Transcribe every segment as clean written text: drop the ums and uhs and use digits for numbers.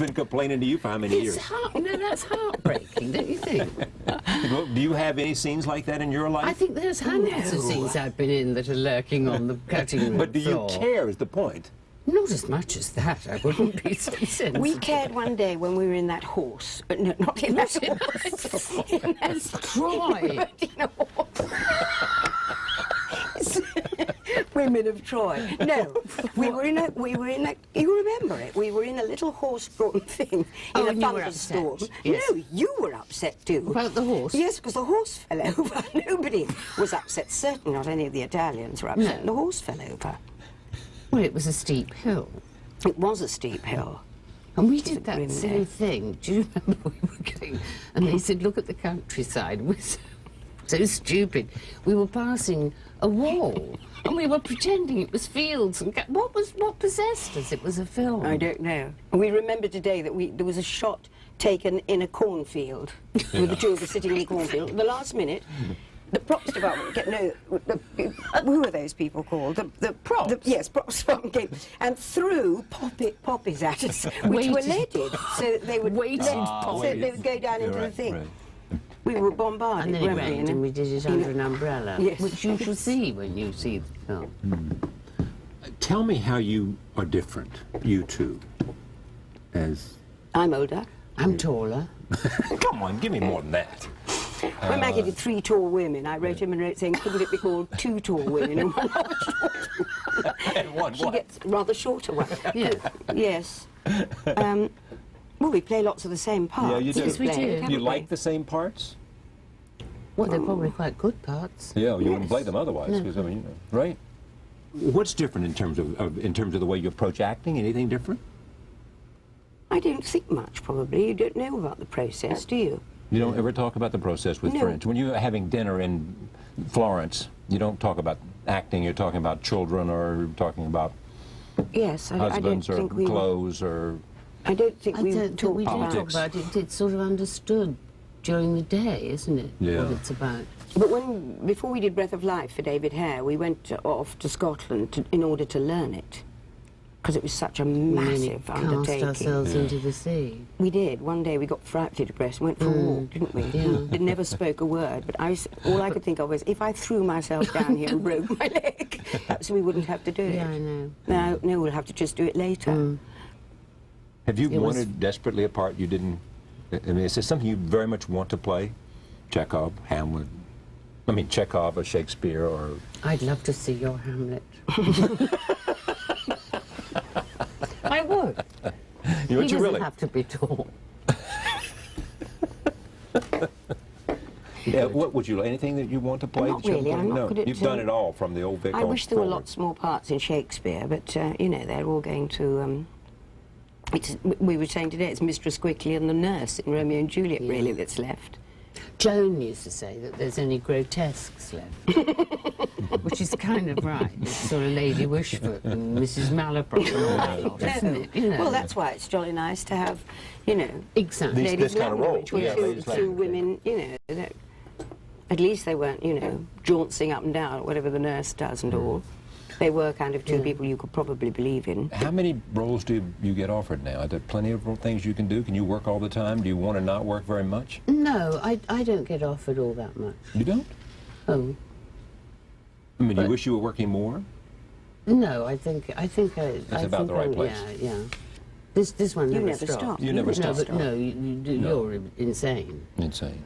been complaining to you for how many years? No, that's heartbreaking, don't you think? Do you have any scenes like that in your life? I think there's hundreds of scenes I've been in that are lurking on the cutting room But do you floor. care is the point. Not as much as that, I wouldn't be so sensitive. We cared one day when we were in that horse. No, not in that horse. In that Troy. in a horse. Women of Troy. No, we were in a, you remember it, we were in a little horse-drawn thing in a thunderstorm. Yes. No, you were upset too. About the horse? Yes, because the horse fell over. Nobody was upset, certainly not any of the Italians were upset. No. The horse fell over. Well, it was a steep hill. It was a steep hill. And we did that silly thing. Do you remember we were going? And they said, look at the countryside. We're so stupid. We were passing a wall, and we were pretending it was fields. And what possessed us? It was a film. I don't know. We remember today that there was a shot taken in a cornfield, with the two of us sitting in a cornfield. At the last minute, the props department who are those people called? The props? Yes, props department came and threw poppies at us, which were leaded, so that they would so they would go down into the thing. Right. We were bombarded, And then it rained, and we did it under an umbrella, Yes. which you shall see when you see the film. Tell me how you are different, you two, as... I'm older. I'm taller. Come on, give me more than that. When Maggie did 3 tall women, I wrote him a note saying, couldn't it be called 2 tall women and 1 rather shorter one? And one She what? gets rather shorter one. Yeah. Yes. Well, we play lots of the same parts. Yeah, you do. Yes, we do. haven't You we? like the same parts? Well, they're probably quite good parts. Yeah, you wouldn't play them otherwise, No. 'cause, I mean, you know, right? What's different in terms of the way you approach acting? Anything different? I don't think much, probably. You don't know about the process, do you? You don't ever talk about the process with No. friends. When you're having dinner in Florence, you don't talk about acting. You're talking about children, or talking about Yes, I don't husbands, or think we... clothes, or... I don't think I we don't think we do talked talk about... about it. It's sort of understood during the day, isn't it? Yeah. What it's about. But before we did Breath of Life for David Hare, we went off to Scotland in order to learn it, because it was such a massive Cast undertaking. ourselves into the sea. We did. One day we got frightfully depressed and went for a walk, didn't we? Yeah. It never spoke a word, but all I could think of was, if I threw myself down here and broke my leg, perhaps we wouldn't have to do it. Yeah, I know. No, we'll have to just do it later. Have you It was- wanted desperately a part you didn't... I mean, is there something you very much want to play? Chekhov, Hamlet... I mean, Chekhov or Shakespeare, or... I'd love to see your Hamlet. I would. You He doesn't really? have to be tall. Yeah, what would you like? Anything that you want to play? Not that you haven't really, I'm played? not No, good at you've done it all from the old Vic I on wish there were forward. lots more parts in Shakespeare, but, you know, they're all going to... we were saying today, it's Mistress Quickly and the nurse in Romeo and Juliet, really, that's left. Joan used to say that there's only grotesques left, which is kind of right. It's sort of Lady Wishford and Mrs. Malaprop and all that lot, isn't it? You know. Well, that's why it's jolly nice to have, you know, exactly. This kind of role. which were Yeah, ladies' two language. women, you know, that at least they weren't, you know, jauncing up and down, whatever the nurse does and all. They were kind of two people you could probably believe in. How many roles do you get offered now? Are there plenty of things you can do? Can you work all the time? Do you want to not work very much? No, I don't get offered all that much. You don't? Oh, I mean, do you wish you were working more? no, I think I about the right place. Yeah, yeah. This one You never never stopped. stop. You never No, stop. but no, you're insane. Insane.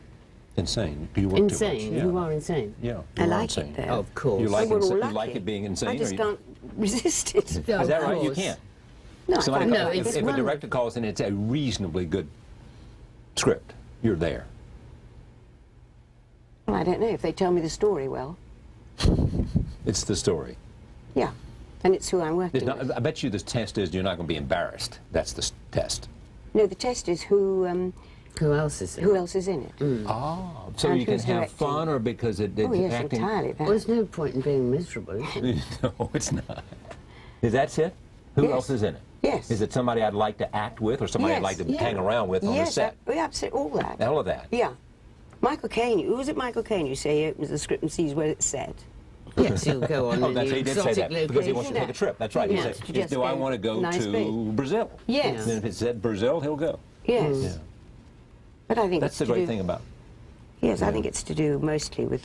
Insane. Do you work too much? Insane. You are insane. Yeah. I you are like insane. it though. Of course. You like, We're all you lucky. like it being insane? I or just you- can't resist it. Is that right? You can't. No, Somebody No, calls, it's if a one- director calls and it's a reasonably good script, you're there. Well, I don't know if they tell me the story well. It's the story. Yeah, and it's who I'm working There's with. not, I bet you the test is you're not going to be embarrassed. That's the test. No, the test is who Who else is it? else is in it. Oh, so And you can who's have directing? fun, or because it's Oh yes, acting? entirely. That. Well, there's no point in being miserable, is there? No, it's not. Is that it? Who Yes. else is in it? Yes. Is it somebody I'd like to act with, or somebody I'd like to hang around with on the yes, set? absolutely, all that. All of that. Yeah. Michael Caine, who was it Michael Caine, you say he opens the script and sees where it's set? Yes, he'll go on Oh, any that's he did say exotic that because he wants to take a location. trip. That's right. He He wants said, to just "Do I go want to go nice to place. Brazil?" Yes. And then if it said Brazil, he'll go. Yes. Yeah. But I think That's it's the to great do, thing about. Yes, I yeah. think it's to do mostly with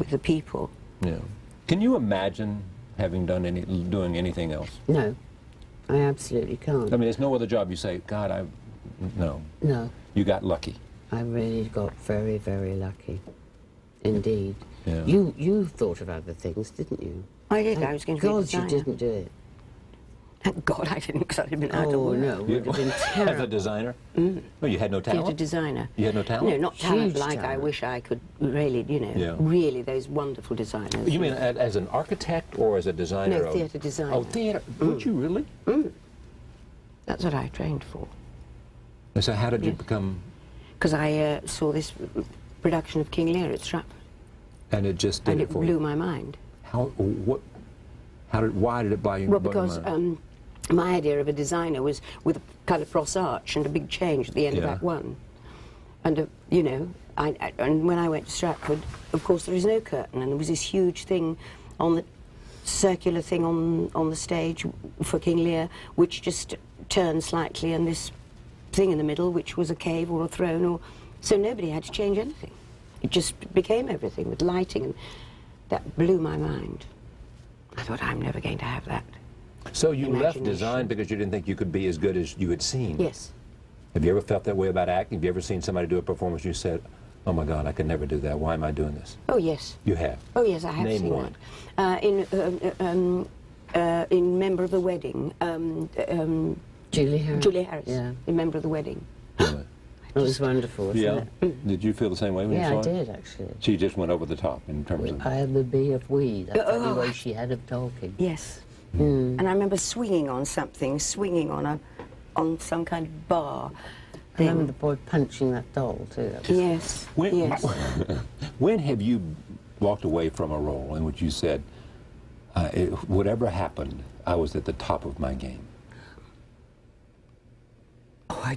the people. Yeah. Can you imagine having doing anything else? No, I absolutely can't. I mean, there's no other job you say, God, no. No, You got lucky. I really got very, very lucky. Indeed. Yeah. You thought of other things, didn't you? I did. Thank I was going to be a God designer. you didn't do it. Thank God I didn't, because I'd have been out of Oh, work. no, it would have been As a terrible. designer? No, you had no Theatre talent? designer. You had no talent? No, not talent Huge like I talent. wish I could really, you know, Yeah. really those wonderful designers. You mean as an architect or as a designer? No, of- theatre designer. Oh, theatre. Would you really? That's what I trained for. So how did you Yeah. become, Because I saw this production of King Lear at Stratford, and it just did and it it for blew you? my mind. Why did it blow you? Well, blow your because mind? my idea of a designer was with a kind of cross arch and a big change at the end of Yeah. Act One. And, you know, and when I went to Stratford, of course, there is no curtain, and there was this huge thing on the circular thing on the stage for King Lear, which just turned slightly, and this thing in the middle, which was a cave or a throne, or so nobody had to change anything. It just became everything with lighting, and that blew my mind. I thought, I'm never going to have that. So you left imagination. design because you didn't think you could be as good as you had seen? Yes. Have you ever felt that way about acting? Have you ever seen somebody do a performance and you said, oh my God, I could never do that. Why am I doing this? Oh, yes. You have? Oh, yes, I have Name seen one. that. In Member of the Wedding, Julie Harris. Julie Harris, Yeah. in Member of the Wedding. Really? It was wonderful, wasn't Yeah. it? Did you feel the same way when Yeah, you I saw it? did, actually. She just went over the top in terms of... I am the bee of we. That's the Oh, only way she had of talking. Yes. And I remember swinging on something, swinging on some kind of bar. I remember the boy punching that doll, too. That was Yes. When, Yes. when have you walked away from a role in which you said, whatever happened, I was at the top of my game? Oh,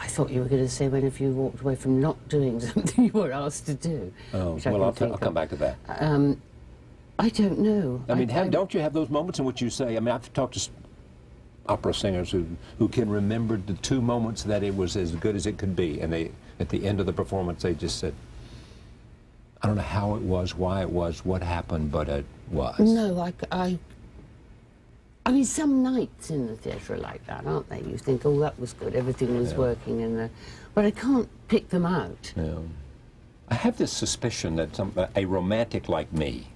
I thought you were going to say when have you walked away from not doing something you were asked to do. Oh, which I well, can I'll think come of. back to that. I don't know. I mean, don't you have those moments in which you say, I mean, I've talked to opera singers who can remember the two moments that it was as good as it could be, and they, at the end of the performance, they just said, I don't know how it was, why it was, what happened, but it was. No, I mean, some nights in the theatre are like that, aren't they? You think, oh, that was good, everything was working, but I can't pick them out. Yeah. I have this suspicion that a romantic like me